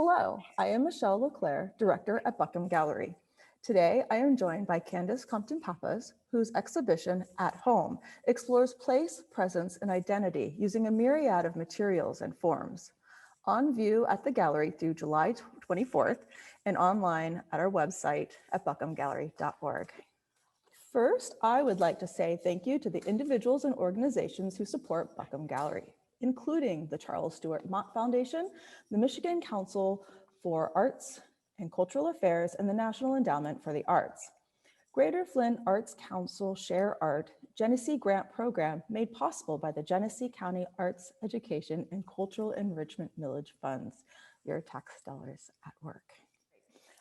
Hello, I am Michele Leclaire, Director at Buckham Gallery. Today, I am joined by Candace Compton Pappas, whose exhibition, At Home, explores place, presence, and identity using a myriad of materials and forms. On view at the gallery through July 24th and online at our website at buckhamgallery.org. First, I would like to say thank you to the individuals and organizations who support Buckham Gallery, including the Charles Stewart Mott Foundation, the Michigan Council for Arts and Cultural Affairs, and the National Endowment for the Arts. Greater Flint Arts Council Share Art Genesee Grant Program made possible by the Genesee County Arts Education and Cultural Enrichment Millage Funds. Your tax dollars at work.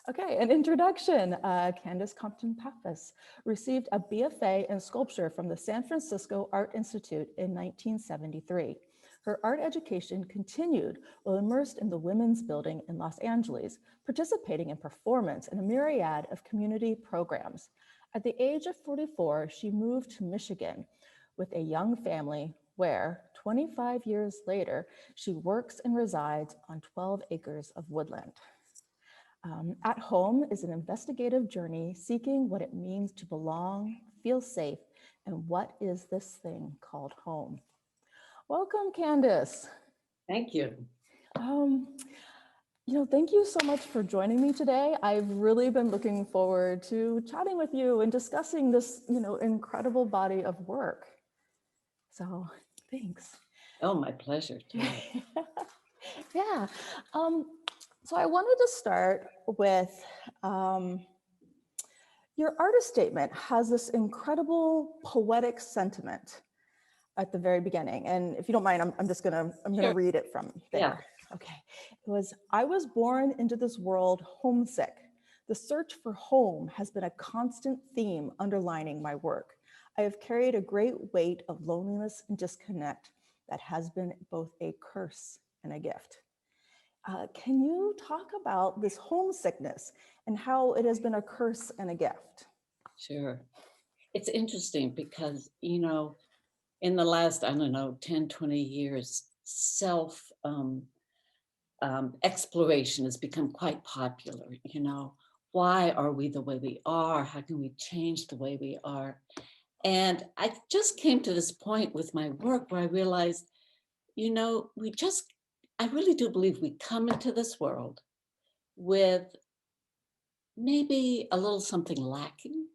Okay, an introduction. Candace Compton Pappas received a BFA in sculpture from the San Francisco Art Institute in 1973. Her art education continued while immersed in the Women's Building in Los Angeles, participating in performance in a myriad of community programs. At the age of 44, she moved to Michigan with a young family where, 25 years later, she works and resides on 12 acres of woodland. At Home is an investigative journey seeking what it means to belong, feel safe, and what is this thing called home. Welcome, Candace. Thank you. Thank you so much for joining me today. I've really been looking forward to chatting with you and discussing this, incredible body of work. So, thanks. Oh, my pleasure. Yeah. So I wanted to start with your artist statement has this incredible poetic sentiment at the very beginning. And if you don't mind, I'm gonna read it from there. Yeah. Okay. It was, I was born into this world homesick. The search for home has been a constant theme underlining my work. I have carried a great weight of loneliness and disconnect that has been both a curse and a gift. Can you talk about this homesickness and how it has been a curse and a gift? Sure. It's interesting because, in the last, 10, 20 years, self exploration has become quite popular. Why are we the way we are? How can we change the way we are? And I just came to this point with my work where I realized, I really do believe we come into this world with maybe a little something lacking,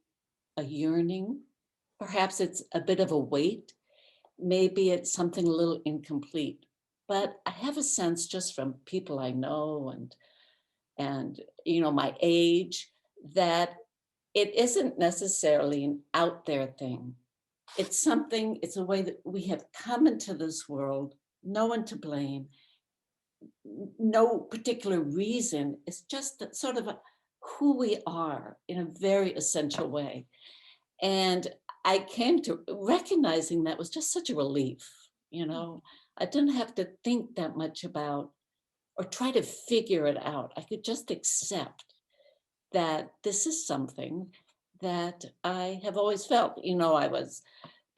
a yearning. Perhaps it's a bit of a weight. Maybe it's something a little incomplete. But I have a sense just from people I know and my age that it isn't necessarily an out there thing. It's a way that we have come into this world, no one to blame, no particular reason. It's just sort of who we are in a very essential way. And I came to recognizing that was just such a relief. I didn't have to think that much about or try to figure it out. I could just accept that this is something that I have always felt. I was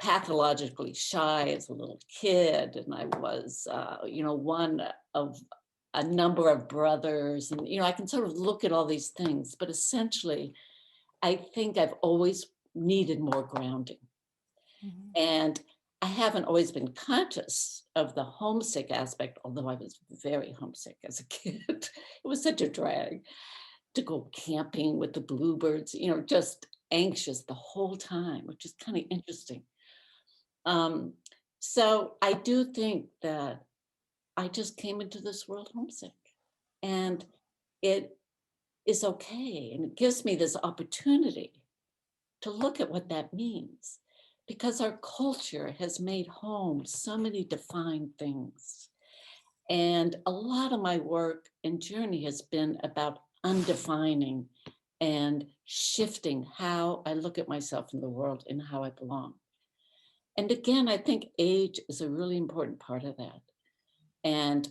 pathologically shy as a little kid, and I was, one of a number of brothers, and I can sort of look at all these things, but essentially, I think I've always needed more grounding. Mm-hmm. And I haven't always been conscious of the homesick aspect, although I was very homesick as a kid. It was such a drag to go camping with the bluebirds, just anxious the whole time, which is kind of interesting. So I do think that I just came into this world homesick, and it is okay. And it gives me this opportunity to look at what that means, because our culture has made home so many defined things. And a lot of my work and journey has been about undefining and shifting how I look at myself in the world and how I belong. And again, I think age is a really important part of that. And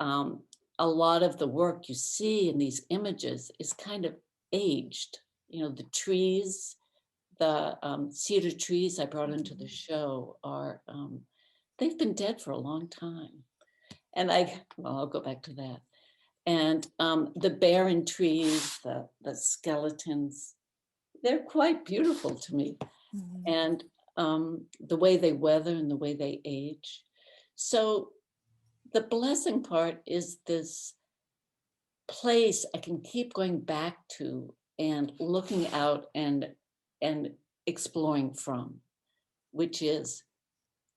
a lot of the work you see in these images is kind of aged. The trees, the cedar trees I brought into the show are, they've been dead for a long time. And I'll go back to that. And the barren trees, the skeletons, they're quite beautiful to me. And the way they weather and the way they age. So the blessing part is this place I can keep going back to and looking out and exploring from, which is,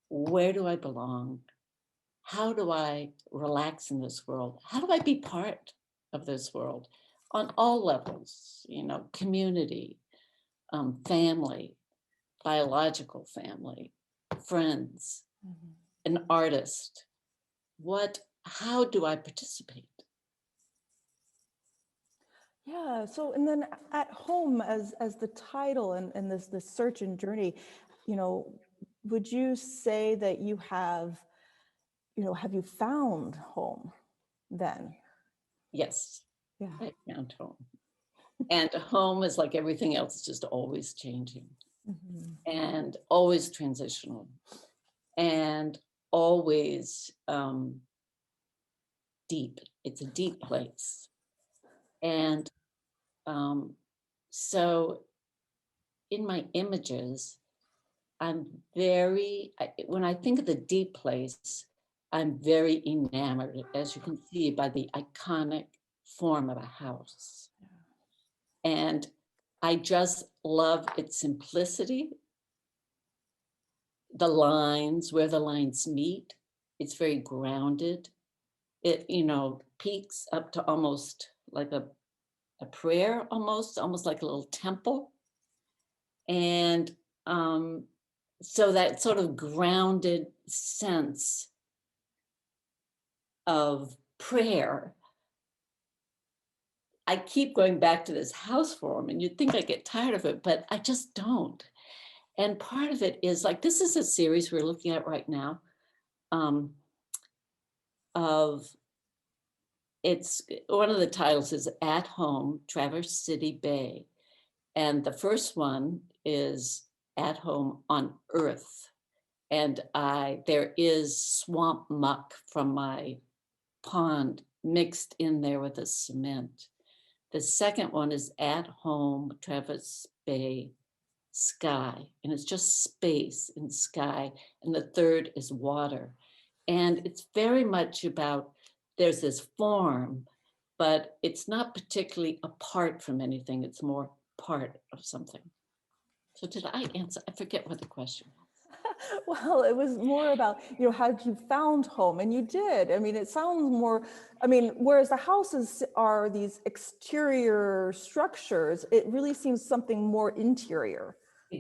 where do I belong? How do I relax in this world? How do I be part of this world on all levels? You know, community, family, biological family, friends, an artist. How do I participate? Yeah. So, and then at home, as the title and this search and journey, you know, would you say that you have, have you found home then? Yes, Yeah. I found home. And home is like everything else, it's just always changing and always transitional and always deep. It's a deep place. And so in my images, when I think of the deep place, I'm very enamored, as you can see, by the iconic form of a house. And I just love its simplicity, the lines, where the lines meet. It's very grounded. It, peaks up to almost like a prayer, almost like a little temple. And so that sort of grounded sense of prayer, I keep going back to this house form, and you'd think I get tired of it, but I just don't. And part of it is like, this is a series we're looking at right now it's one of the titles is At Home, Traverse City Bay. And the first one is At Home on Earth. And there is swamp muck from my pond mixed in there with the cement. The second one is At Home, Traverse Bay Sky, and it's just space and sky. And the third is water. And it's very much about, there's this form, but it's not particularly apart from anything. It's more part of something. So did I answer? I forget what the question was. Well, it was more about, had you found home? And you did. I mean, it sounds more, whereas the houses are these exterior structures, it really seems something more interior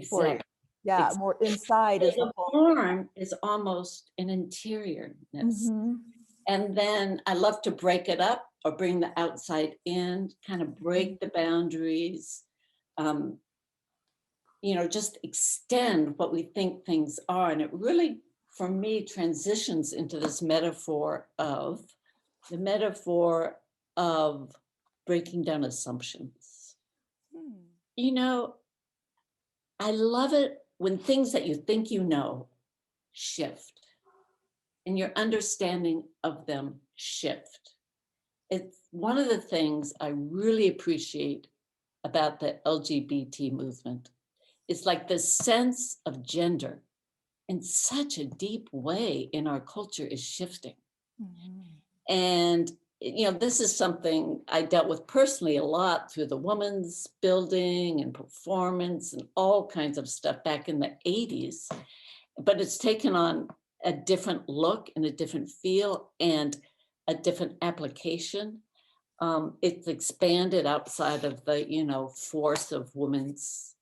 for you. Exactly. Yeah, more inside is the The home. form is almost an interiorness. And then I love to break it up or bring the outside in, kind of break the boundaries, just extend what we think things are. And it really, for me, transitions into this metaphor of breaking down assumptions. I love it when things that you think shift and your understanding of them shift. It's one of the things I really appreciate about the LGBT movement. It's like the sense of gender in such a deep way in our culture is shifting. And this is something I dealt with personally a lot through the women's building and performance and all kinds of stuff back in the 80s. But it's taken on a different look and a different feel and a different application. It's expanded outside of the, force of women's,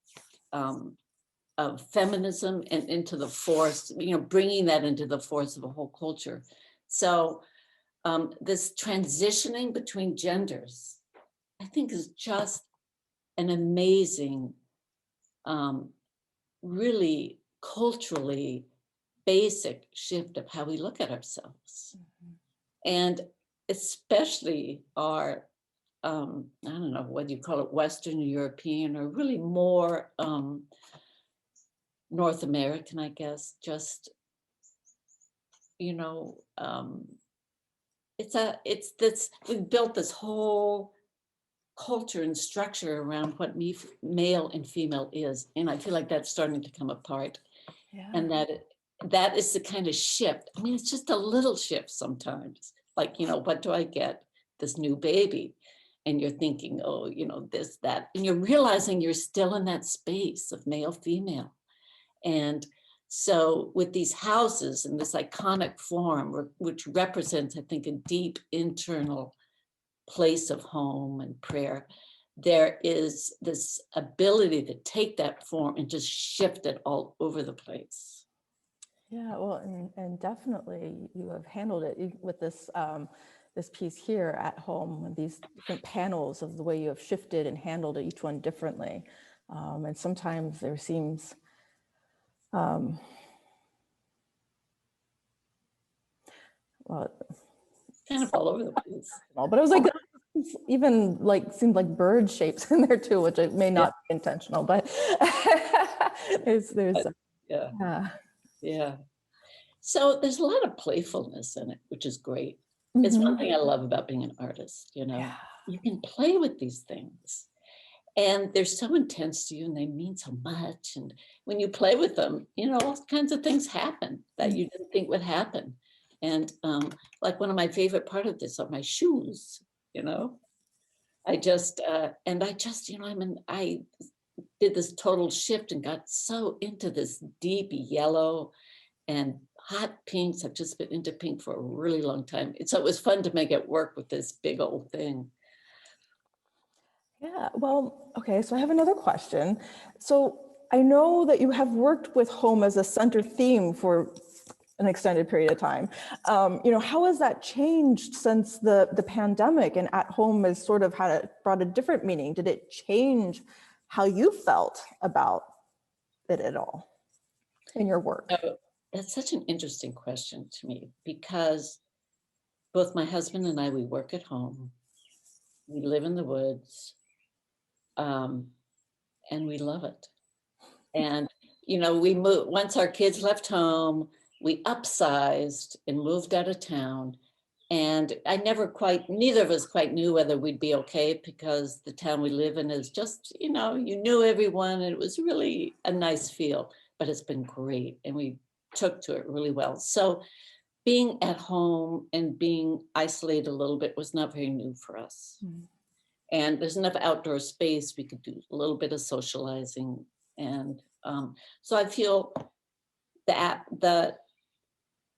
of feminism and into the force, bringing that into the force of a whole culture. So this transitioning between genders, I think, is just an amazing, really culturally basic shift of how we look at ourselves. And especially our, I don't know whether you call it Western European or really more North American, I guess, just, it's this, we've built this whole culture and structure around what male and female is. And I feel like that's starting to come apart. Yeah. And that is the kind of shift. I mean, it's just a little shift sometimes. Like, what do I get? This new baby. And you're thinking, oh, this, that. And you're realizing you're still in that space of male, female. And so with these houses and this iconic form, which represents, I think, a deep internal place of home and prayer, there is this ability to take that form and just shift it all over the place. Yeah, well, and definitely you have handled it with this this piece here at home, and these different panels of the way you have shifted and handled each one differently. And sometimes there seems well, Kind of all over the place. but it was like even like seemed like bird shapes in there too, which it may not be intentional, but there's yeah. So there's a lot of playfulness in it, which is great. It's one thing I love about being an artist, Yeah. You can play with these things and they're so intense to you and they mean so much. And when you play with them, all kinds of things happen that you didn't think would happen. And like one of my favorite part of this are my shoes, I did this total shift and got so into this deep yellow and hot pinks. I've just been into pink for a really long time. So it was fun to make it work with this big old thing. Yeah, well, okay, so I have another question. So I know that you have worked with home as a center theme for an extended period of time. How has that changed since the pandemic, and at home has sort of brought a different meaning? Did it change how you felt about it at all in your work? That's such an interesting question to me because both my husband and I, we work at home, we live in the woods, and we love it. And, we moved, once our kids left home, we upsized and moved out of town. And neither of us quite knew whether we'd be okay because the town we live in is just, you knew everyone and it was really a nice feel, but it's been great. And we took to it really well. So being at home and being isolated a little bit was not very new for us. And there's enough outdoor space, we could do a little bit of socializing. And so I feel that the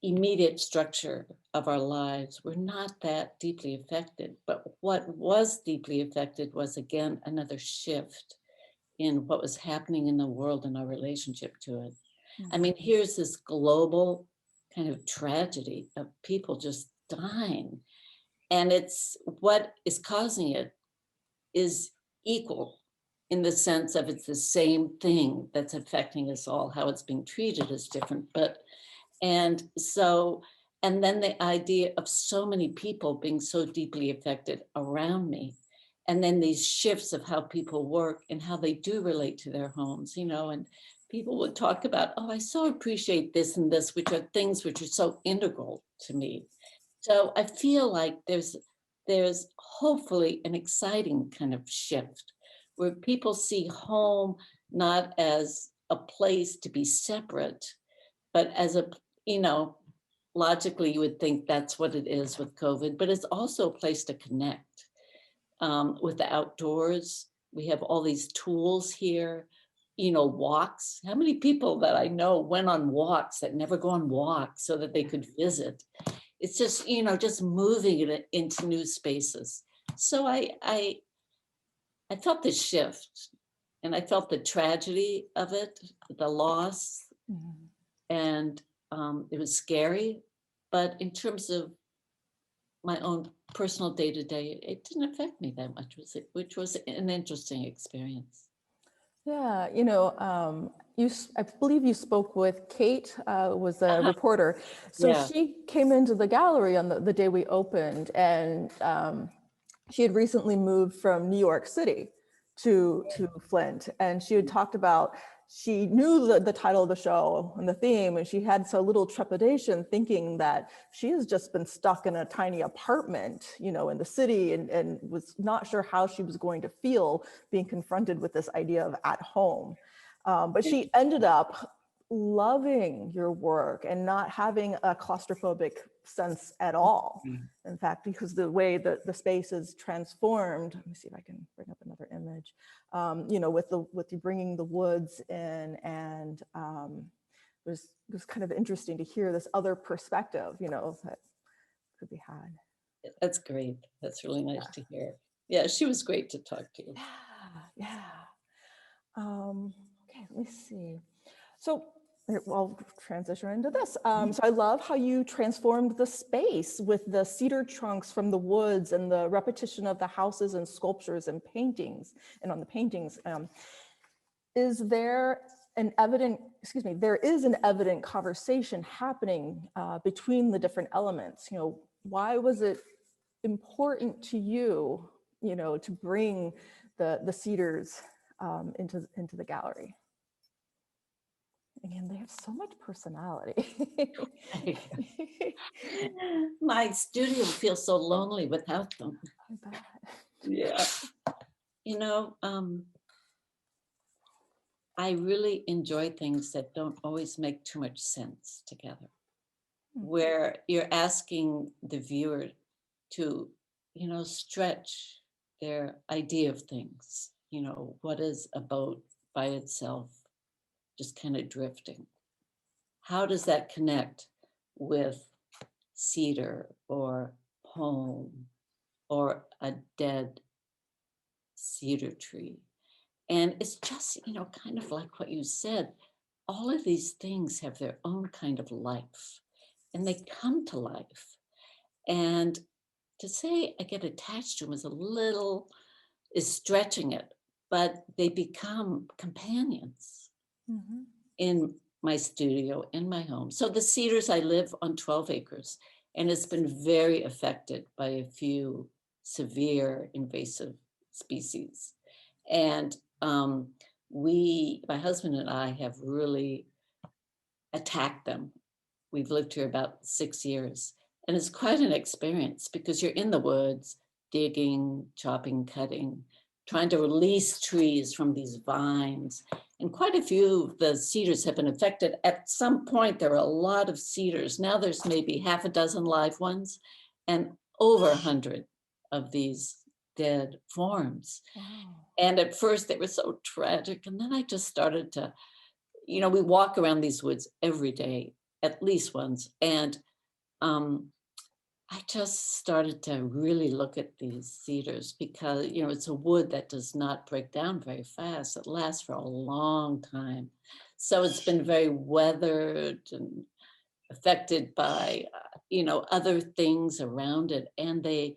immediate structure of our lives were not that deeply affected. But what was deeply affected was, again, another shift in what was happening in the world and our relationship to it. I mean, here's this global kind of tragedy of people just dying. And it's what is causing it is equal in the sense of it's the same thing that's affecting us all. How it's being treated is different. And then the idea of so many people being so deeply affected around me. And then these shifts of how people work and how they do relate to their homes, and people would talk about, oh, I so appreciate this and this, which are things which are so integral to me. So I feel like there's hopefully an exciting kind of shift where people see home not as a place to be separate, but as logically you would think that's what it is with COVID, but it's also a place to connect with the outdoors. We have all these tools here, walks. How many people that I know went on walks that never go on walks so that they could visit? It's just, just moving it into new spaces. So I felt the shift and I felt the tragedy of it, the loss, and it was scary, but in terms of my own personal day-to-day, it didn't affect me that much, which was an interesting experience. Yeah, I believe you spoke with Kate, was a reporter. So she came into the gallery on the day we opened, and she had recently moved from New York City to Flint, and she had talked about she knew the title of the show and the theme, and she had so little trepidation thinking that she has just been stuck in a tiny apartment, you know, in the city, and was not sure how she was going to feel being confronted with this idea of at home. But she ended up loving your work and not having a claustrophobic sense at all. In fact, because the way that the space is transformed, let me see if I can bring up another image, you know, with you bringing the woods in, and it was kind of interesting to hear this other perspective, you know, that could be had. That's great. That's really nice to hear. Yeah, she was great to talk to. Yeah. Okay, let me see. So I'll transition into this. So I love how you transformed the space with the cedar trunks from the woods and the repetition of the houses and sculptures and paintings. And on the paintings, is there an evident, excuse me, there is an evident conversation happening between the different elements. You know, why was it important to you, you know, to bring the cedars into the gallery? Again, they have so much personality. My studio feels so lonely without them. I bet. Yeah. You know, I really enjoy things that don't always make too much sense together, where you're asking the viewer to, you know, stretch their idea of things. You know, what is a boat by itself, just kind of drifting? How does that connect with cedar or home or a dead cedar tree? And it's just, you know, kind of like what you said, all of these things have their own kind of life, and they come to life. And to say I get attached to them is stretching it, but they become companions in my studio, in my home. So the cedars, I live on 12 acres, and it's been very affected by a few severe invasive species. And my husband and I have really attacked them. We've lived here about 6 years, and it's quite an experience because you're in the woods, digging, chopping, cutting, trying to release trees from these vines. And quite a few of the cedars have been affected. At some point, there were a lot of cedars. Now there's maybe half a dozen live ones and over 100 of these dead forms. Wow. And at first they were so tragic. And then I just started to, you know, we walk around these woods every day, at least once. And I just started to really look at these cedars because, you know, it's a wood that does not break down very fast. It lasts for a long time. So it's been very weathered and affected by, you know, other things around it. And I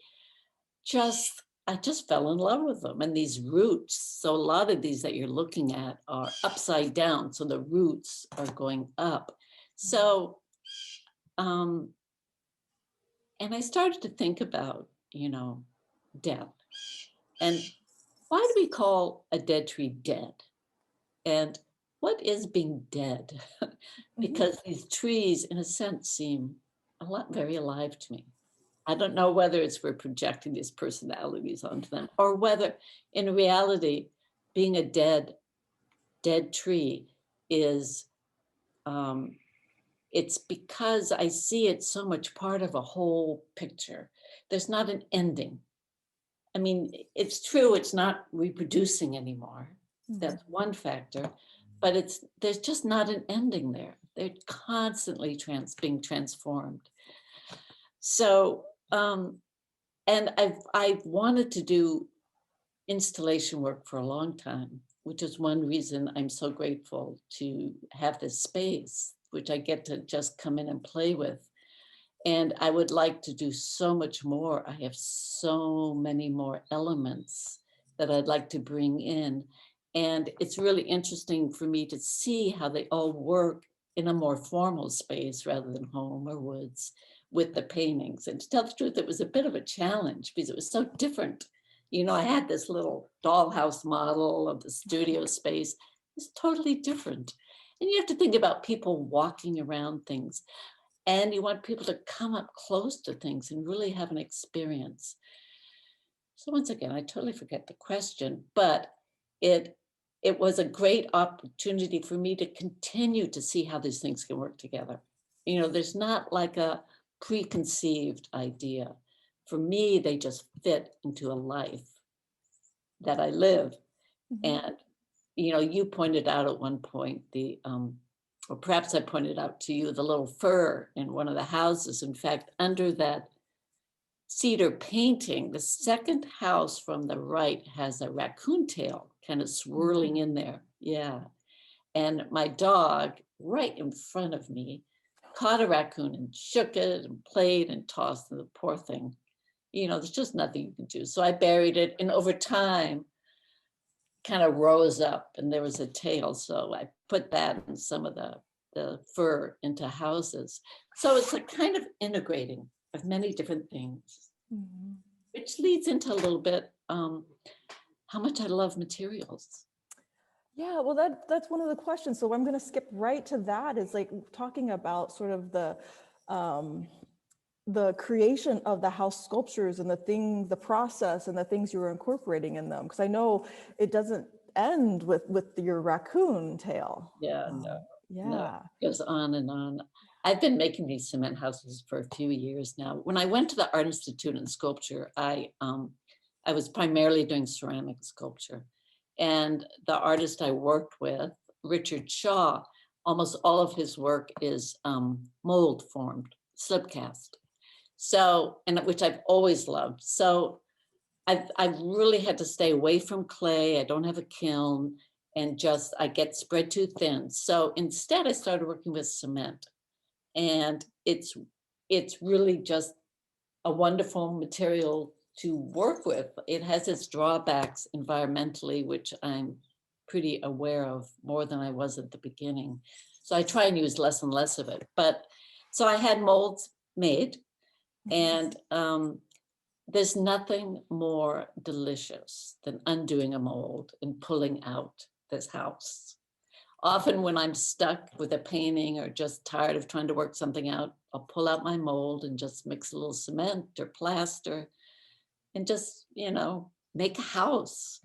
just fell in love with them and these roots. So a lot of these that you're looking at are upside down. So the roots are going up. So, and I started to think about, you know, death. And why do we call a dead tree dead? And what is being dead? Because these trees, in a sense, seem very alive to me. I don't know whether it's we're projecting these personalities onto them or whether in reality, being a dead tree is, it's because I see it so much part of a whole picture. There's not an ending. I mean, it's true, it's not reproducing anymore. That's one factor, but there's just not an ending there. They're constantly being transformed. So, and I've wanted to do installation work for a long time, which is one reason I'm so grateful to have this space, which I get to just come in and play with. And I would like to do so much more. I have so many more elements that I'd like to bring in. And it's really interesting for me to see how they all work in a more formal space rather than home or woods with the paintings. And to tell the truth, it was a bit of a challenge because it was so different. You know, I had this little dollhouse model of the studio space, is totally different. And you have to think about people walking around things, and you want people to come up close to things and really have an experience. So once again, I totally forget the question, but it it was a great opportunity for me to continue to see how these things can work together. You know, there's not like a preconceived idea. For me, they just fit into a life that I live. Mhm. And, you know, you pointed out at one point or perhaps I pointed out to you the little fur in one of the houses. In fact, under that cedar painting, the second house from the right has a raccoon tail kind of swirling in there. Yeah. And my dog, right in front of me, caught a raccoon and shook it and played and tossed, and the poor thing, you know, there's just nothing you can do. So I buried it, and over time, kind of rose up and there was a tail. So I put that in some of the fur into houses. So it's a kind of integrating of many different things, Mhm. which leads into a little bit how much I love materials. Yeah, well, that's one of the questions. So I'm going to skip right to that. Is like talking about sort of um, the creation of the house sculptures and the process and the things you were incorporating in them. Because I know it doesn't end with your raccoon tail. Yeah, no, no, Yeah. it goes on and on. I've been making these cement houses for a few years now. When I went to the Art Institute in sculpture, I was primarily doing ceramic sculpture. And the artist I worked with, Richard Shaw, almost all of his work is mold formed, slip cast. So, and which I've always loved. So I've really had to stay away from clay. I don't have a kiln, and just I get spread too thin. So instead I started working with cement, and it's really just a wonderful material to work with. It has its drawbacks environmentally, which I'm pretty aware of more than I was at the beginning. So I try and use less and less of it. But so I had molds made, and there's nothing more delicious than undoing a mold and pulling out this house. Often when I'm stuck with a painting or just tired of trying to work something out, I'll pull out my mold and just mix a little cement or plaster and just, you know, make a house.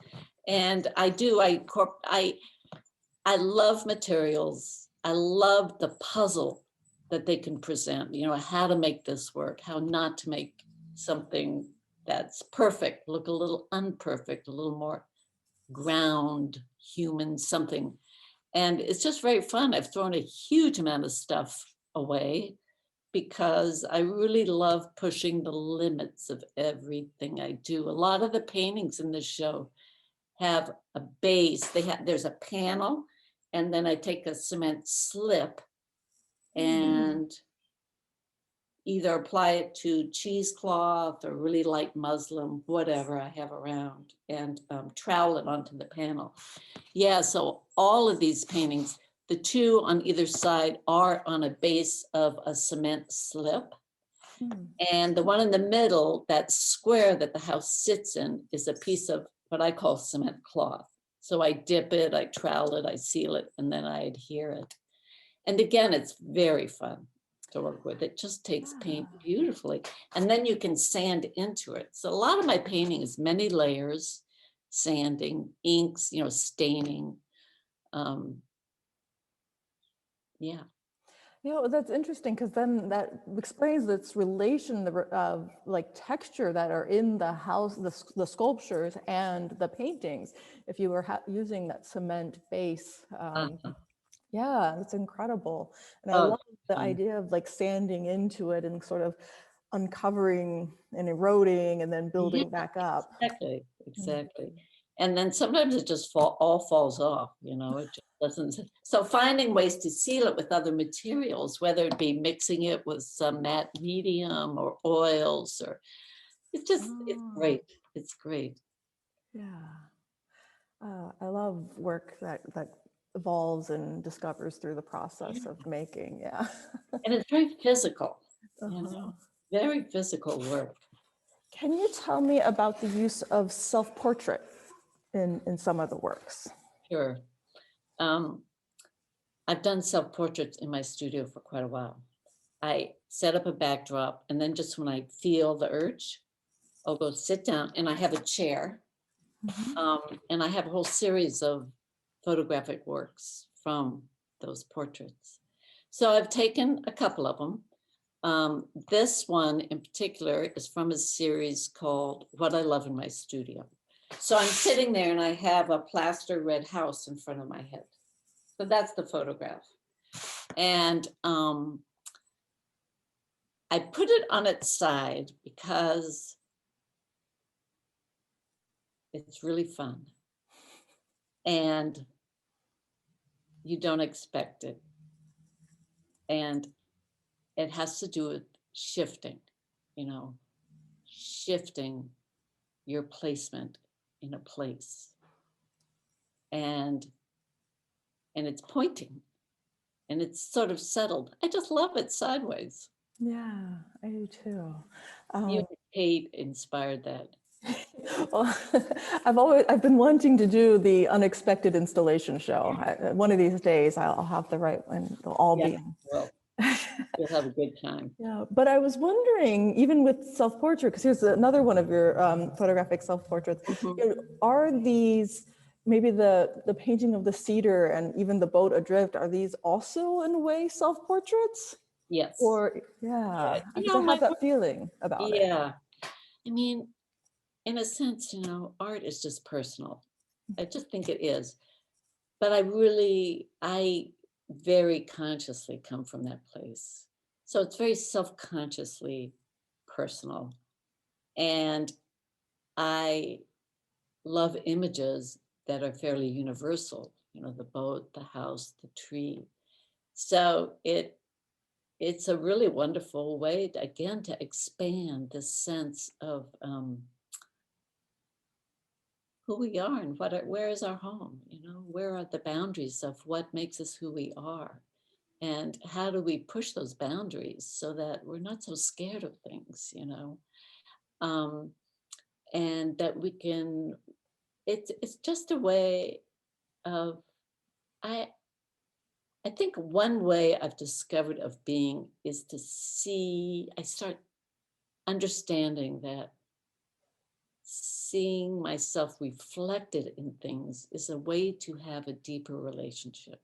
And I do, I love materials. I love the puzzle that they can present, you know, how to make this work, how not to make something that's perfect look a little unperfect, a little more ground, human, something. And it's just very fun. I've thrown a huge amount of stuff away because I really love pushing the limits of everything I do. A lot of the paintings in this show have a base. There's a panel, and then I take a cement slip and either apply it to cheesecloth or really light muslin, whatever I have around, and trowel it onto the panel. Yeah, so all of these paintings, the two on either side are on a base of a cement slip. And the one in the middle, that square that the house sits in, is a piece of what I call cement cloth. So I dip it, I trowel it, I seal it, and then I adhere it. And again, it's very fun to work with. It just takes paint beautifully. And then you can sand into it. So a lot of my painting is many layers, sanding, inks, you know, staining. Yeah. You know, that's interesting because then that explains its relation of like texture that are in the house, the sculptures and the paintings. If you were using that cement base, Uh-huh. yeah, that's incredible. And I Oh, love the fun. idea of like sanding into it and sort of uncovering and eroding and then Yeah, building back up. exactly, Mhm. exactly. And then sometimes it just all falls off, you know, it just doesn't. So finding ways to seal it with other materials, whether it be mixing it with some matte medium or oils, or it's Oh, great. It's great. yeah. I love work that evolves and discovers through the process Yeah. of making. Yeah. And it's very physical, you Uh-huh. know, very physical work. Can you tell me about the use of self-portrait in some of the works? Sure. I've done self-portraits in my studio for quite a while. I set up a backdrop, and then just when I feel the urge, I'll go sit down, and I have a chair. And I have a whole series of photographic works from those portraits. So I've taken a couple of them. This one in particular is from a series called What I Love in My Studio. So I'm sitting there and I have a plaster red house in front of my head. So that's the photograph. And I put it on its side because it's really fun. And you don't expect it. And it has to do with shifting, shifting your placement in a place. And it's pointing and it's sort of settled. I just love it sideways. Yeah, I do too. You and Kate inspired that. Well, I've been wanting to do the unexpected installation show. One of these days I'll have the right one. They'll all be. Well, you'll have a good time. Yeah, but I was wondering, even with self-portrait, because here's another one of your photographic self-portraits. Are these maybe the painting of the cedar and even the boat adrift? Are these also in a way self-portraits? Yes. Or I have that feeling about it. Yeah, I mean, in a sense, art is just personal. I just think it is. But I very consciously come from that place. So it's very self-consciously personal. And I love images that are fairly universal, the boat, the house, the tree. So it's a really wonderful way, again, to expand the sense of who we are and where is our home, where are the boundaries of what makes us who we are, and how do we push those boundaries so that we're not so scared of things, and that we can, it's just a way of, I think one way I've discovered of being is to I start understanding that seeing myself reflected in things is a way to have a deeper relationship.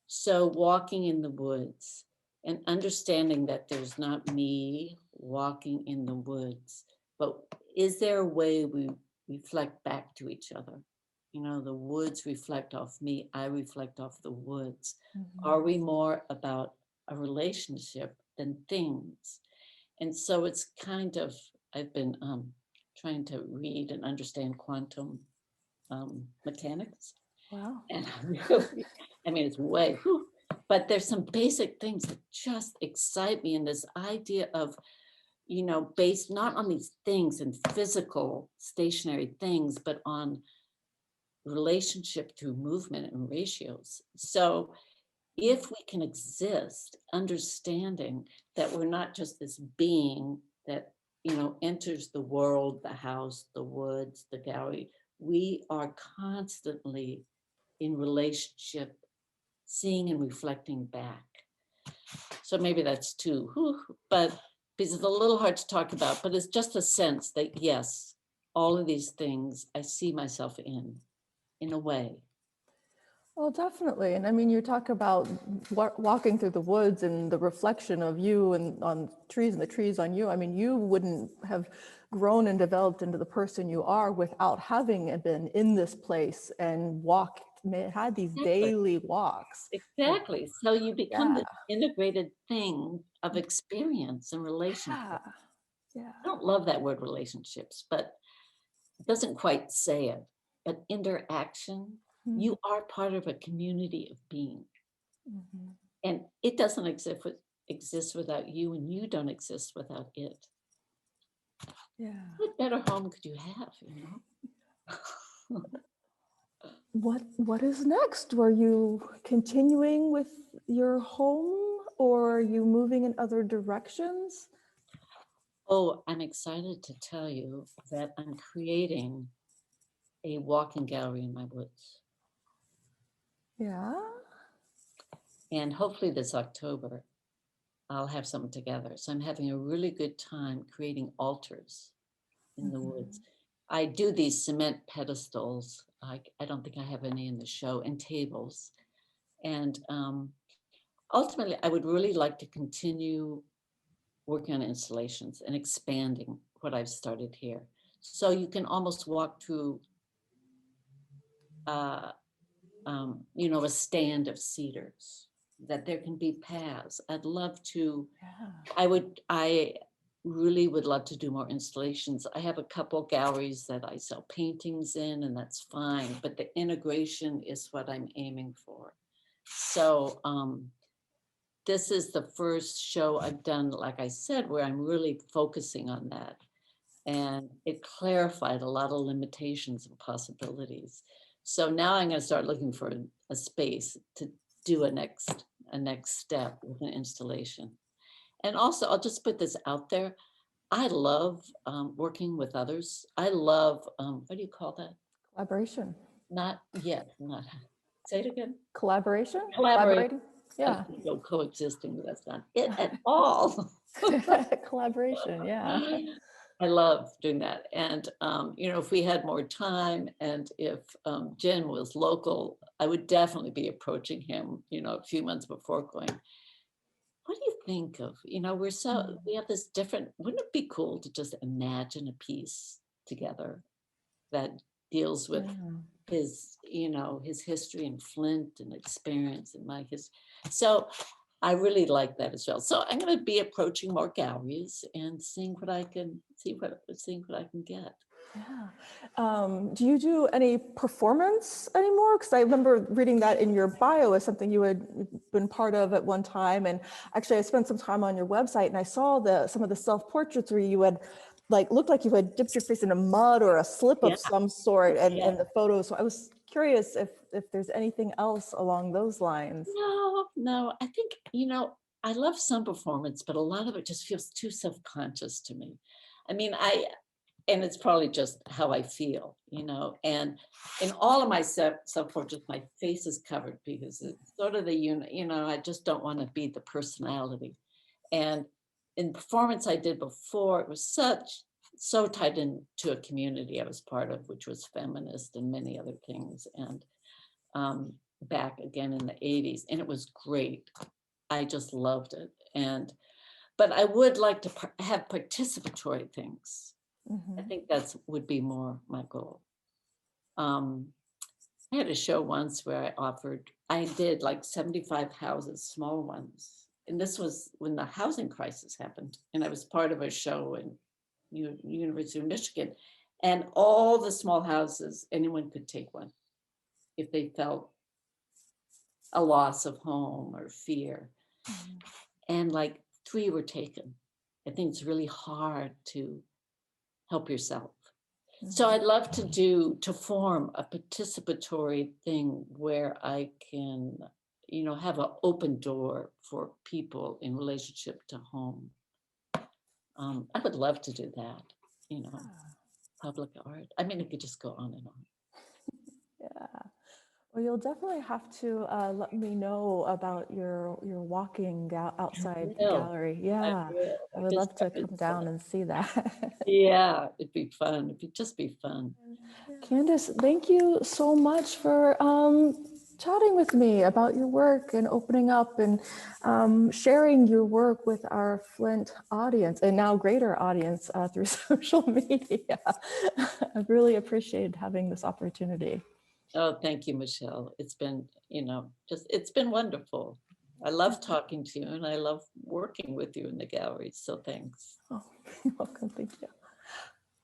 So walking in the woods and understanding that there's not me walking in the woods, but is there a way we reflect back to each other? The woods reflect off me, I reflect off the woods. Are we more about a relationship than things? And so it's kind of, I've been trying to read and understand quantum mechanics. Wow. And it's way, but there's some basic things that just excite me in this idea of, based not on these things and physical stationary things, but on relationship through movement and ratios. So if we can exist understanding that we're not just this being that enters the world, the house, the woods, the gallery, we are constantly in relationship, seeing and reflecting back. So maybe that's too, but because it's a little hard to talk about, but it's just a sense that yes, all of these things I see myself in a way. Well, definitely. And I mean, you talk about walking through the woods and the reflection of you and on trees and the trees on you. I mean, you wouldn't have grown and developed into the person you are without having been in this place and had these daily walks. Exactly. So you become the integrated thing of experience and relationship. Yeah. I don't love that word relationships, but it doesn't quite say it. But interaction, you are part of a community of being. And it doesn't exist without you, and you don't exist without it. Yeah. What better home could you have, What is next? Were you continuing with your home or are you moving in other directions? Oh, I'm excited to tell you that I'm creating a walking gallery in my woods. Yeah. And hopefully this October, I'll have something together. So I'm having a really good time creating altars in the woods. I do these cement pedestals. I don't think I have any in the show, and tables. And ultimately, I would really like to continue working on installations and expanding what I've started here. So you can almost walk through, a stand of cedars, that there can be paths. I'd love to, Yeah. I really would love to do more installations. I have a couple galleries that I sell paintings in, and that's fine, but the integration is what I'm aiming for. So this is the first show I've done, like I said, where I'm really focusing on that. And it clarified a lot of limitations and possibilities. So now I'm going to start looking for a space to do a next step with an installation. And also, I'll just put this out there. I love working with others. I love, what do you call that? Collaboration. Not yet, not, say it again. Collaboration? Collaborate. Collaborating? Yeah. Coexisting, but that's not it at all. Collaboration, yeah. I love doing that. And, if we had more time and if Jen was local, I would definitely be approaching him, a few months before going, what do you think of, we have this different, wouldn't it be cool to just imagine a piece together that deals with his history in Flint and experience and my history. So I really like that as well. So I'm going to be approaching more galleries and seeing what I can get. Yeah. Do you do any performance anymore? Because I remember reading that in your bio as something you had been part of at one time. And actually, I spent some time on your website and I saw some of the self-portraits where you had looked like you had dipped your face in a mud or a slip of some sort, and the photos. So I was curious if there's anything else along those lines. No, I think, I love some performance, but a lot of it just feels too self-conscious to me. I mean, and it's probably just how I feel, and in all of my self-portraits, my face is covered because it's sort of I just don't want to be the personality. And in performance I did before, it was so tied into a community I was part of, which was feminist and many other things. And back again in the 80s, and it was great. I just loved it. But I would like to have participatory things. I think that's would be more my goal. I had a show once where I did like 75 houses, small ones. And this was when the housing crisis happened. And I was part of a show in University of Michigan. And all the small houses, anyone could take one if they felt a loss of home or fear. And like 3 were taken. I think it's really hard to help yourself. So I'd love to form a participatory thing where I can, have an open door for people in relationship to home. I would love to do that, public art. I mean, it could just go on and on. Yeah. Well, you'll definitely have to let me know about your walking outside gallery. Yeah, I would love to come down and see that. Yeah, it'd be fun. It'd just be fun. Candace, thank you so much for chatting with me about your work and opening up and sharing your work with our Flint audience and now greater audience through social media. I've really appreciated having this opportunity. Oh, thank you, Michele. It's been, it's been wonderful. I love talking to you and I love working with you in the gallery. So thanks. Oh, you're welcome. Thank you.